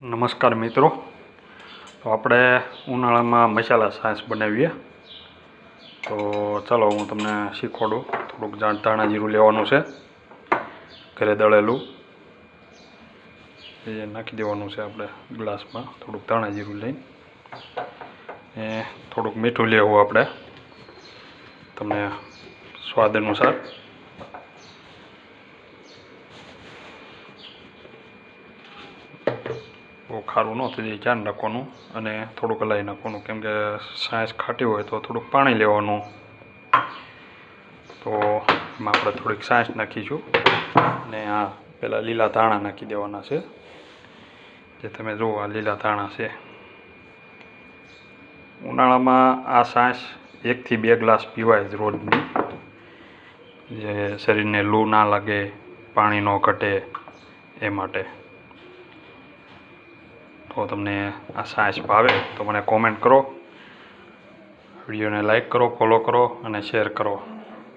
નમસ્કાર મિત્રો, તો આપણે ઉનાળામાં મસાલા છાશ બનાવીએ. તો ચાલો હું તમને શીખવાડું. થોડુંક ધાણા જીરું લેવાનું છે, ઘરે દળેલું એ નાખી દેવાનું છે આપણે ગ્લાસમાં. થોડુંક ધાણા જીરું લઈને થોડુંક મીઠું લેવું આપણે તમને સ્વાદ અનુસાર. બહુ ખારું ન થઈ જાય ધ્યાન રાખવાનું, અને થોડુંક હલાવી નાખવાનું, કેમ કે છાશ ખાટી હોય તો થોડુંક પાણી લેવાનું. તો એમાં આપણે થોડીક છાશ નાખીશું, અને આ પહેલાં લીલા ધાણા નાખી દેવાના છે. જે તમે જુઓ આ લીલા ધાણા છે. ઉનાળામાં આ છાશ 1 થી 2 ગ્લાસ પીવાય જ રોજની, જે શરીરને લૂ ના લાગે, પાણી ન ઘટે એ માટે. તો તમને આ છાશ ભાવે તો મને કોમેન્ટ કરો, વિડીયોને લાઈક કરો, ફોલો કરો અને શેર કરો.